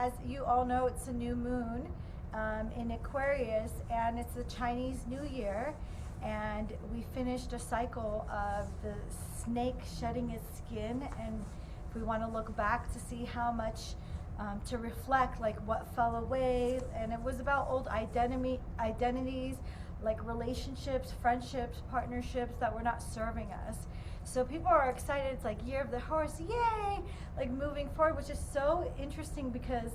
as you all know, it's a new moon in Aquarius, and it's the Chinese New Year, and we finished a cycle of the snake shedding its skin, and if we want to look back to see how much to reflect, like what fell away, and it was about old identities, like relationships, friendships, partnerships that were not serving us. So people are excited. It's like Year of the Horse, yay! Like moving forward, which is so interesting because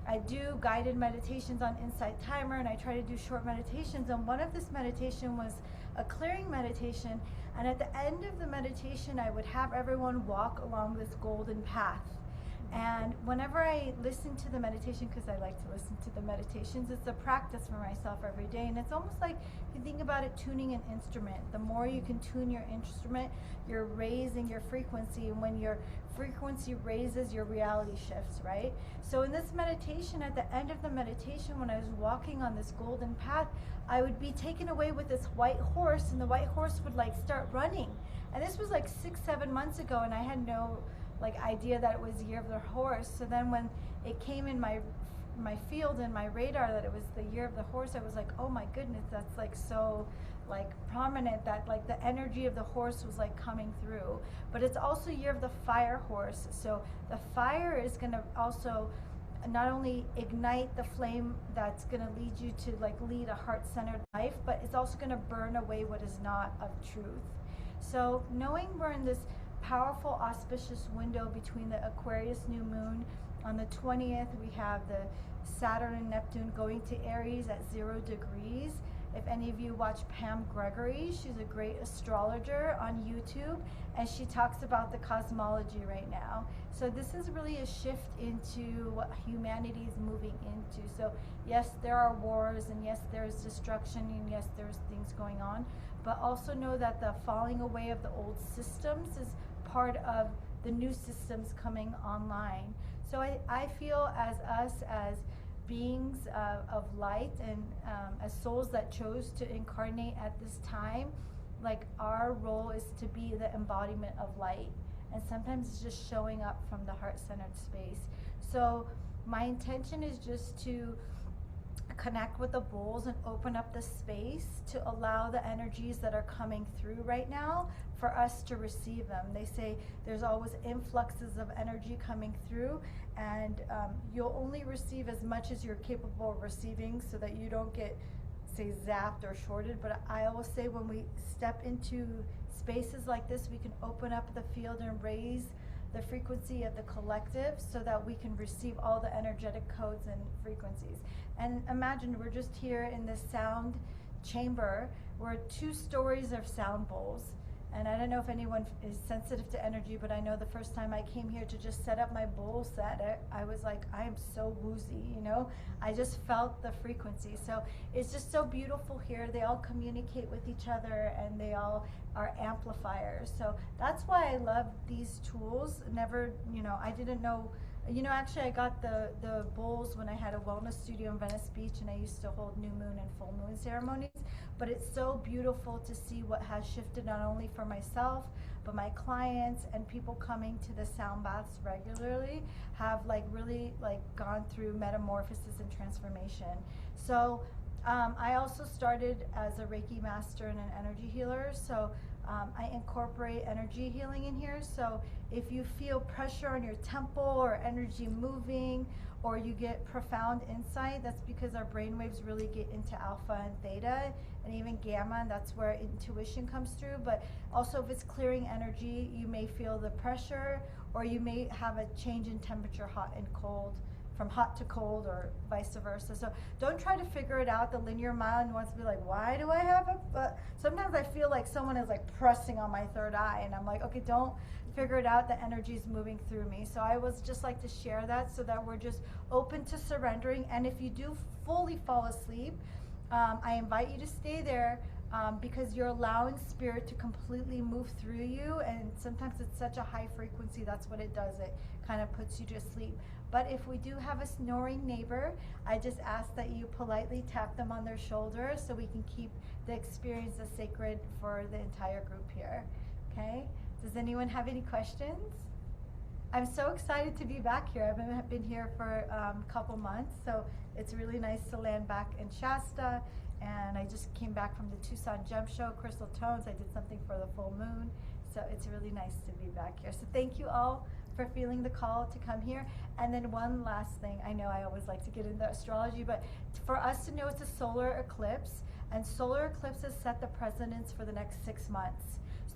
I do guided meditations on Insight Timer, and I try to do short meditations. And one of this meditation was a clearing meditation. And at the end of the meditation, I would have everyone walk along this golden path. And whenever I listen to the meditation, because I like to listen to the meditations, it's a practice for myself every day. And it's almost like, if you think about it, tuning an instrument. The more you can tune your instrument, you're raising your frequency. And when your frequency raises, your reality shifts, right? So in this meditation, at the end of the meditation, when I was walking on this golden path, I would be taken away with this white horse, and the white horse would like start running. And this was like 6-7 months ago, and I had no idea that it was Year of the Horse. So then when it came in my field and my radar that it was the Year of the Horse, I was like, oh my goodness, that's like so like prominent, that like the energy of the horse was like coming through. But it's also Year of the Fire Horse. So the fire is going to also not only ignite the flame that's going to lead you to like lead a heart-centered life, but it's also going to burn away what is not of truth. So knowing we're in this powerful auspicious window between the Aquarius new moon on the 20th, we have the Saturn and Neptune going to Aries at 0 degrees. If any of you watch Pam Gregory, she's a great astrologer on YouTube, and she talks about the cosmology right now. So this is really a shift into what humanity is moving into. So yes, there are wars, and yes, there's destruction, and yes, there's things going on, but also know that the falling away of the old systems is part of the new systems coming online. So I feel as us as beings of light, and as souls that chose to incarnate at this time, like our role is to be the embodiment of light, and sometimes it's just showing up from the heart-centered space. So my intention is just to connect with the bulls and open up the space to allow the energies that are coming through right now for us to receive them. They say there's always influxes of energy coming through, and you'll only receive as much as you're capable of receiving, so that you don't get, say, zapped or shorted. But I always say when we step into spaces like this, we can open up the field and raise the frequency of the collective so that we can receive all the energetic codes and frequencies. And imagine we're just here in this sound chamber. We're 2 stories of sound bowls. And I don't know if anyone is sensitive to energy, but I know the first time I came here to just set up my bowl set, I was like, I am so woozy, you know? I just felt the frequency. So it's just so beautiful here. They all communicate with each other, and they all are amplifiers. So that's why I love these tools. Never, you know, I didn't know, you know, actually I got the bowls when I had a wellness studio in Venice Beach, and I used to hold new moon and full moon ceremonies. But it's so beautiful to see what has shifted, not only for myself, but my clients and people coming to the sound baths regularly have like really like gone through metamorphosis and transformation. So I also started as a Reiki Master and an energy healer. So I incorporate energy healing in here. So if you feel pressure on your temple or energy moving, or you get profound insight, that's because our brain waves really get into alpha and theta and even gamma, and that's where intuition comes through. But also if it's clearing energy, you may feel the pressure, or you may have a change in temperature, hot and cold, from hot to cold, or vice versa. So don't try to figure it out. The linear mind wants to be like, why do I have a, sometimes I feel like someone is like pressing on my third eye, and I'm like, okay, don't figure it out. The energy is moving through me. So I was just like to share that, so that we're just open to surrendering. And if you do fully fall asleep, I invite you to stay there, because you're allowing spirit to completely move through you. And sometimes it's such a high frequency, that's what it does. It kind of puts you to sleep. But if we do have a snoring neighbor, I just ask that you politely tap them on their shoulder, so we can keep the experience as sacred for the entire group here. Okay? Does anyone have any questions? I'm so excited to be back here. I've been here for a couple months, so it's really nice to land back in Shasta. And I just came back from the Tucson Gem Show, Crystal Tones. I did something for the full moon, so it's really nice to be back here. So thank you all for feeling the call to come here. And then one last thing, I know I always like to get into astrology, but for us to know it's a solar eclipse, and solar eclipses set the precedence for the next 6 months.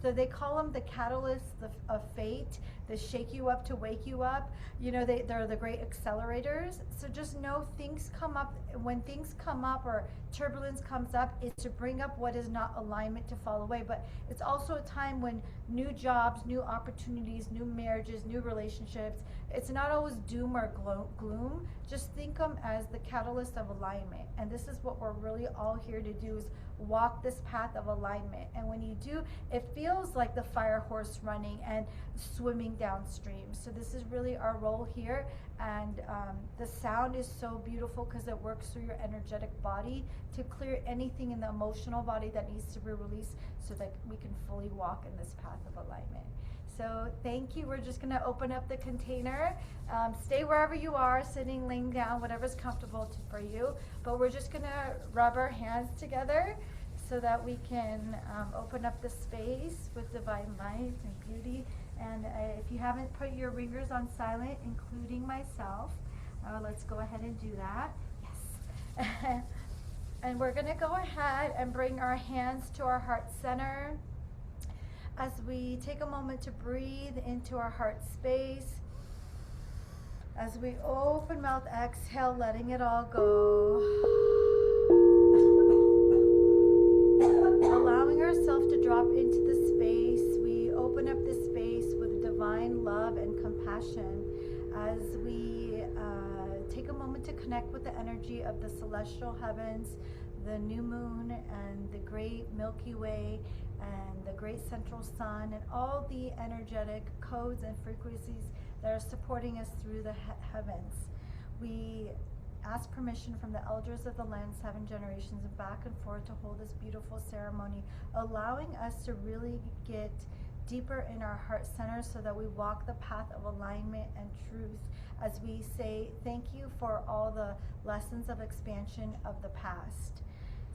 So they call them the catalysts of fate, the shake you up to wake you up. You know, they're the great accelerators. So just know things come up. When things come up or turbulence comes up, it's to bring up what is not alignment to fall away. But it's also a time when new jobs, new opportunities, new marriages, new relationships, it's not always doom or gloom. Just think them as the catalyst of alignment. And this is what we're really all here to do, is walk this path of alignment. And when you do, it feels like the fire horse running and swimming downstream. So this is really our role here. And the sound is so beautiful because it works through your energetic body to clear anything in the emotional body that needs to be released so that we can fully walk in this path of alignment. So thank you. We're just going to open up the container. Stay wherever you are, sitting, laying down, whatever's comfortable for you. But we're just going to rub our hands together so that we can open up the space with divine light and beauty. And if you haven't put your ringers on silent, including myself, let's go ahead and do that. Yes. And we're going to go ahead and bring our hands to our heart center as we take a moment to breathe into our heart space. As we open mouth, exhale, letting it all go. Allowing ourselves to drop into the space, we open up this space with divine love and compassion as we take a moment to connect with the energy of the celestial heavens, the new moon and the great Milky Way and the great central sun, and all the energetic codes and frequencies that are supporting us through the heavens. We ask permission from the elders of the land, 7 generations, and back and forth to hold this beautiful ceremony, allowing us to really get deeper in our heart center so that we walk the path of alignment and truth as we say thank you for all the lessons of expansion of the past.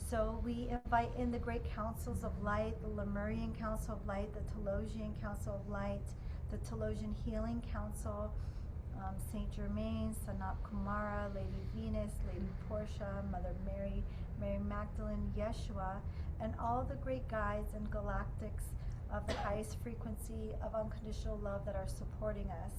So we invite in the great councils of light, the Lemurian Council of Light, the Telosian Council of Light, the Telosian Healing Council, Saint Germain, Sanat Kumara, Lady Venus, Lady Portia, Mother Mary, Mary Magdalene, Yeshua, and all the great guides and galactics of the highest frequency of unconditional love that are supporting us,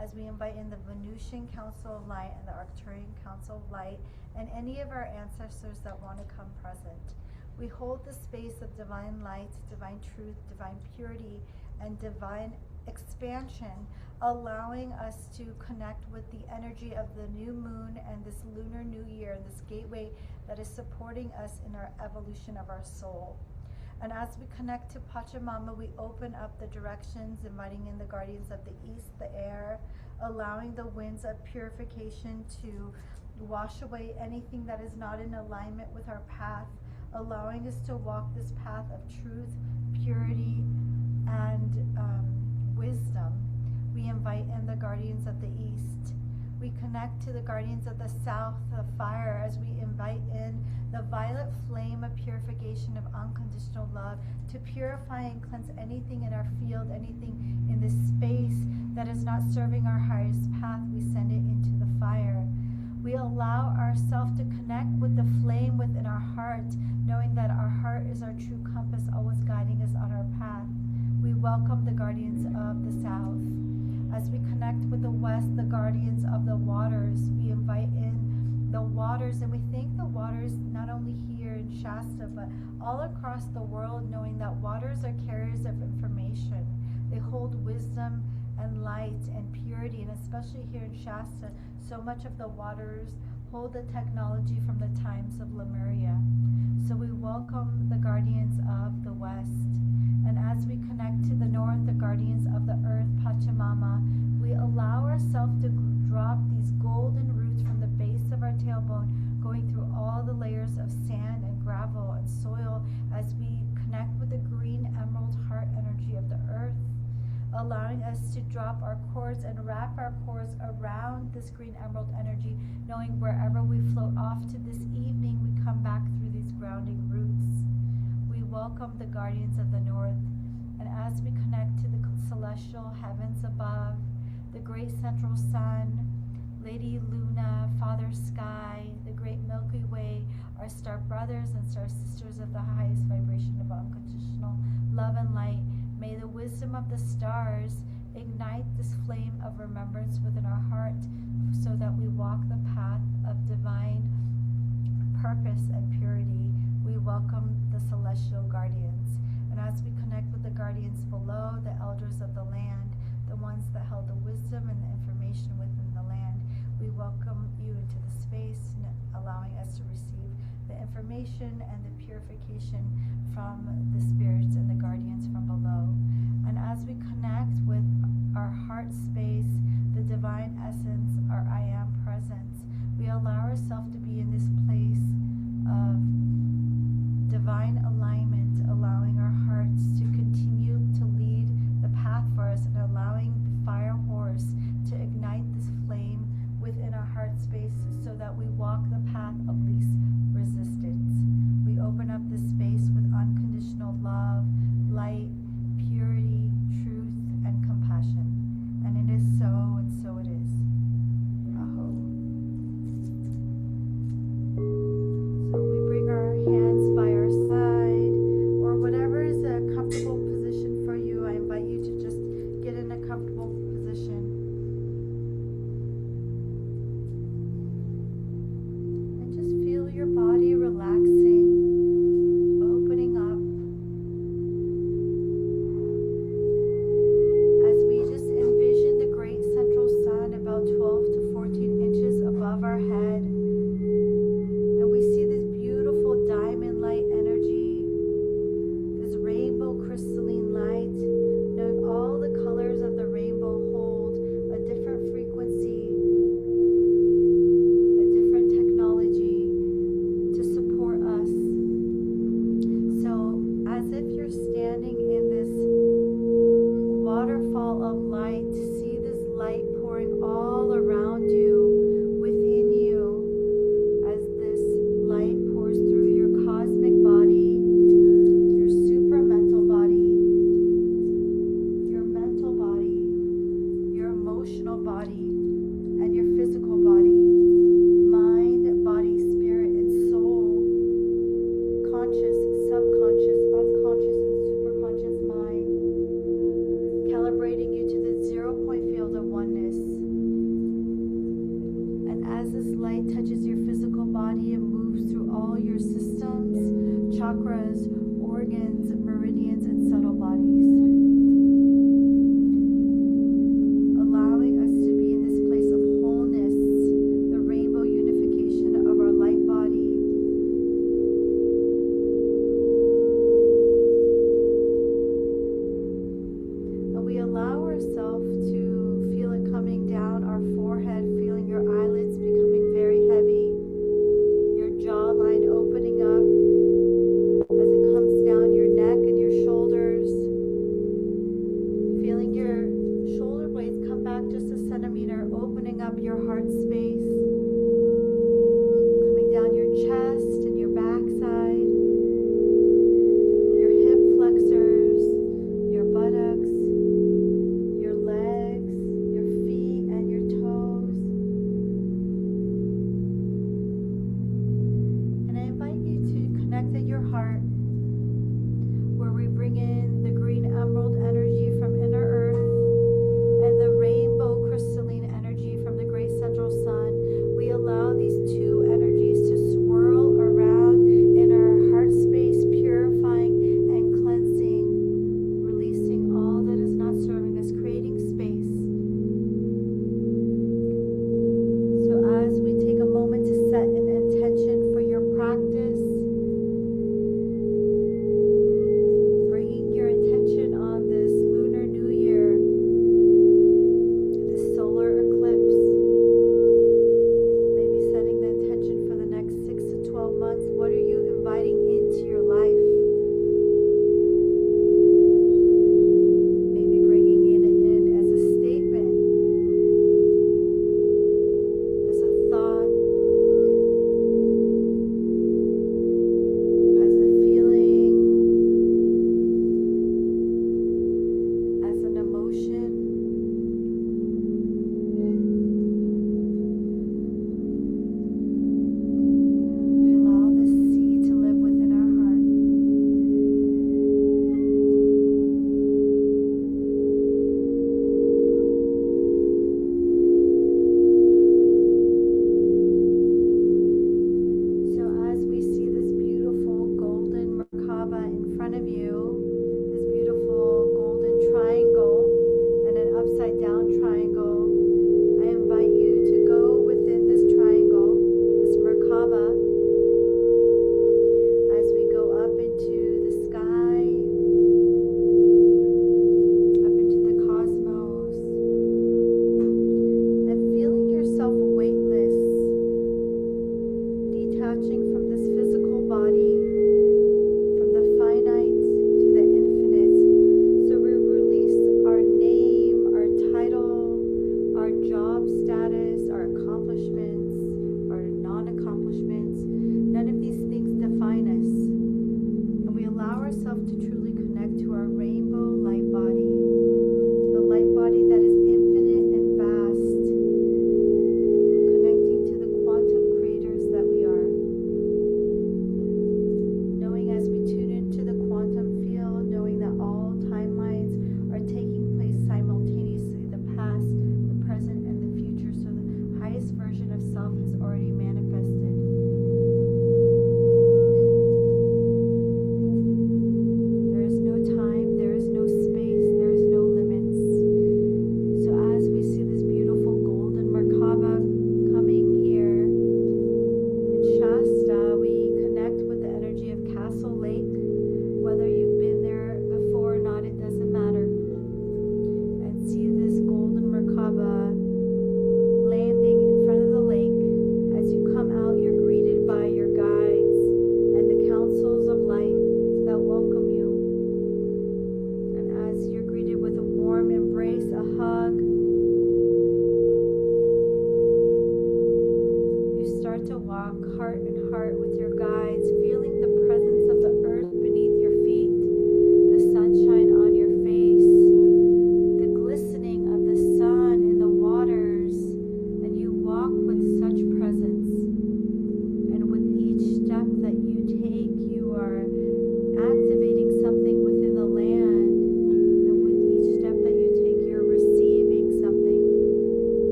as we invite in the Venusian Council of Light and the Arcturian Council of Light, and any of our ancestors that want to come present. We hold the space of divine light, divine truth, divine purity, and divine expansion, allowing us to connect with the energy of the new moon and this lunar new year, and this gateway that is supporting us in our evolution of our soul. And as we connect to Pachamama, we open up the directions, inviting in the guardians of the east, the air, allowing the winds of purification to wash away anything that is not in alignment with our path, allowing us to walk this path of truth, purity, and wisdom. We invite in the guardians of the east. We connect to the guardians of the south, the fire, as we invite in the violet flame of purification of unconditional love to purify and cleanse anything in our field, anything in this space that is not serving our highest path. We send it into the fire. We allow ourselves to connect with the flame within our heart, knowing that our heart is our true compass, always guiding us on our path. We welcome the guardians of the south. As we connect with the west, the guardians of the waters, we invite in the waters, and we thank the waters not only here in Shasta, but all across the world, knowing that waters are carriers of information. They hold wisdom and light and purity, and especially here in Shasta, so much of the waters hold the technology from the times of Lemuria. So we welcome the guardians of the west. And as we connect to the north, the guardians of the earth, Pachamama, we allow ourselves to drop these golden roots from the base of our tailbone, going through all the layers of sand and gravel and soil as we connect with the green emerald heart energy of the earth, allowing us to drop our cords and wrap our cords around this green emerald energy, knowing wherever we float off to this evening, we come back through these grounding roots. We welcome the guardians of the north, and as we connect to the celestial heavens above, the great central sun, Lady Luna, Father Sky, the great Milky Way, our star brothers and star sisters of the highest vibration of unconditional love and light, may the wisdom of the stars ignite this flame of remembrance within our heart so that we walk the path of divine purpose and purity. We welcome the celestial guardians. And as we connect with the guardians below, the elders of the land, the ones that held the wisdom and the information within the land, we welcome you into the space, allowing us to receive the information and the purification from the spirits and the guardians from below. And as we connect with our heart space, the divine essence, our I Am presence, we allow ourselves to be in this place of divine alignment, allowing our hearts to continue to lead the path for us and allowing the fire horse to ignite this flame within our heart space so that we walk the path of least resistance. We open up this space with unconditional love, light,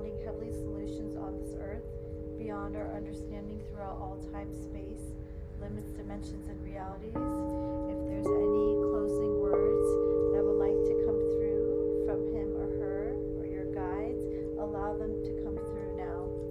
finding heavenly solutions on this earth beyond our understanding throughout all time, space, limits, dimensions, and realities. If there's any closing words that would like to come through from him or her or your guides, allow them to come through now.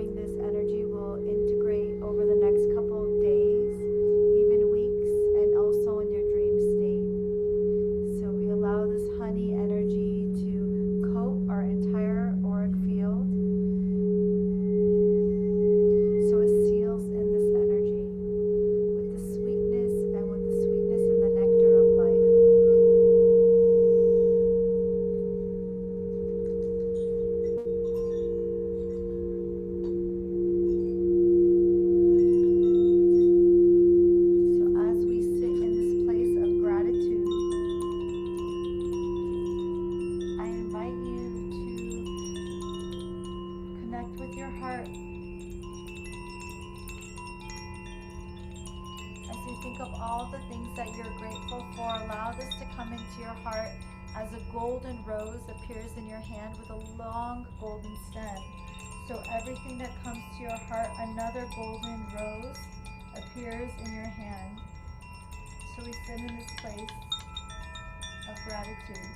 knowing this energy will integrate over the next couple of days, even weeks, and also in your dream state. So we allow this honey energy to coat our entire auric field, so it seals in this energy with the sweetness and the nectar of life. As a golden rose appears in your hand with a long golden stem. So everything that comes to your heart, another golden rose appears in your hand. So we sit in this place of gratitude.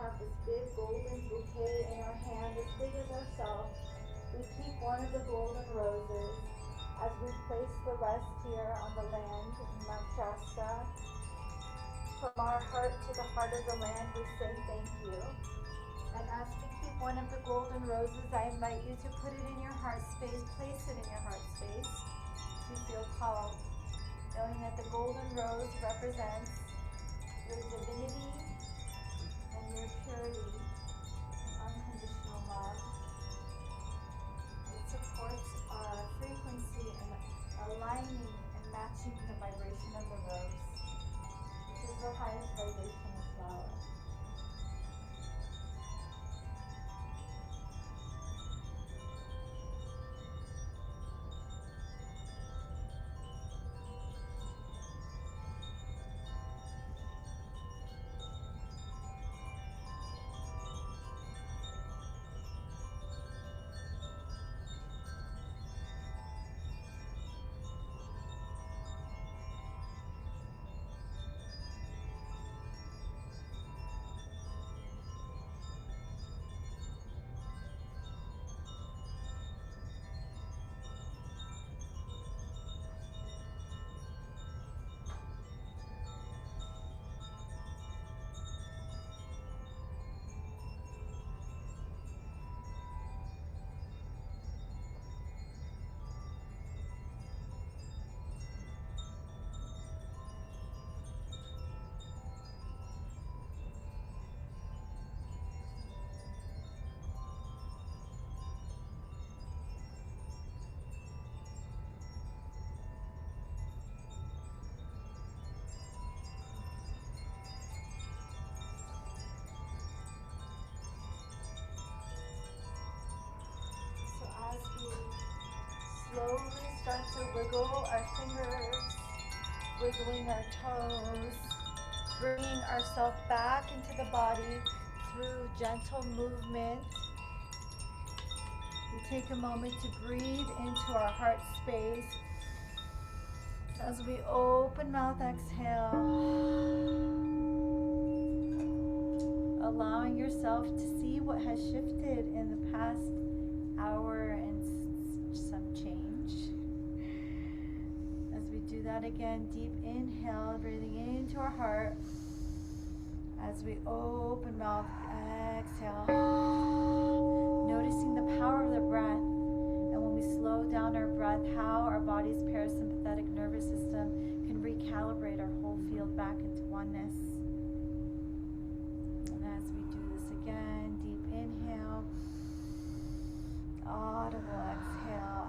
Have this big golden bouquet in our hand, as big as ourselves. We keep one of the golden roses as we place the rest here on the land in Mount Shasta. From our heart to the heart of the land, we say thank you. And as we keep one of the golden roses, I invite you to put it in your heart space, place it in your heart space. You feel called, knowing that the golden rose represents your divinity, your purity, unconditional love. It supports our frequency and aligning and matching the vibration of the rose, which is the highest vibration of flower. Slowly start to wiggle our fingers, wiggling our toes, bringing ourselves back into the body through gentle movement. We take a moment to breathe into our heart space. As we open mouth, exhale, allowing yourself to see what has shifted in the past hour and some change. As we do that again, deep inhale, breathing into our heart. As we open mouth, exhale, noticing the power of the breath. And when we slow down our breath, how our body's parasympathetic nervous system can recalibrate our whole field back into oneness. And as we do this again, deep inhale, audible exhale.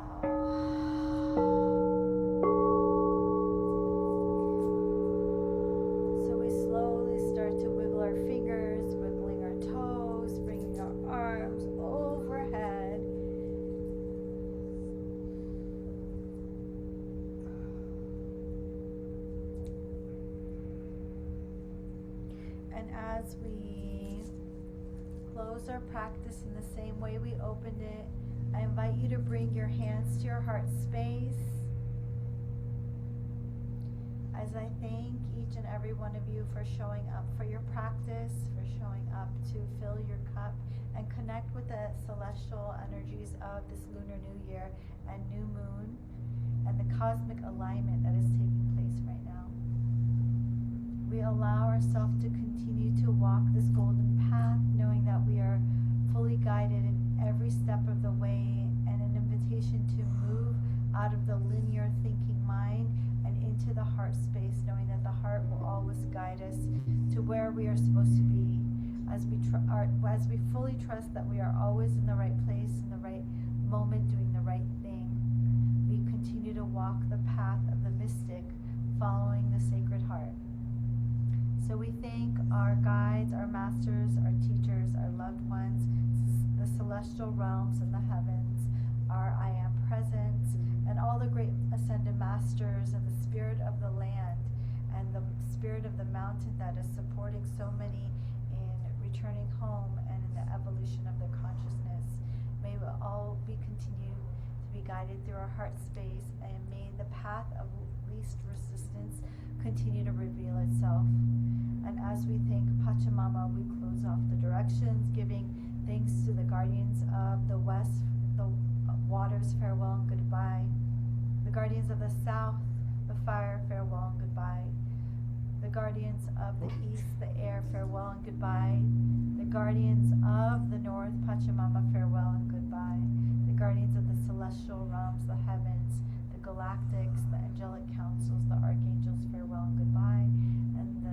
As we close our practice in the same way we opened it, I invite you to bring your hands to your heart space as I thank each and every one of you for showing up for your practice, for showing up to fill your cup and connect with the celestial energies of this Lunar New Year and New Moon and the cosmic alignment that is taking place right now. We allow ourselves to continue to walk this golden path, knowing that we are fully guided in every step of the way, and an invitation to move out of the linear thinking mind and into the heart space, knowing that the heart will always guide us to where we are supposed to be, as we fully trust that we are always in the right place, in the right moment, doing the right thing. We continue to walk the path of the mystic, following the Sacred Heart. So we thank our guides, our masters, our teachers, our loved ones, the celestial realms and the heavens, our I Am presence, and all the great ascended masters and the spirit of the land and the spirit of the mountain that is supporting so many in returning home and in the evolution of their consciousness. May we all be continued to be guided through our heart space, and may the path of least resistance continue to reveal itself. And as we thank Pachamama, we close off the directions, giving thanks to the guardians of the west, the waters, farewell and goodbye. The guardians of the south, the fire, farewell and goodbye. The guardians of the east, the air, farewell and goodbye. The guardians of the north, Pachamama, farewell and goodbye. The guardians of the celestial realms, the heavens, the galactics, the angelic councils, the archangels, farewell and goodbye. And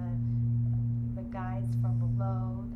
the guides from below,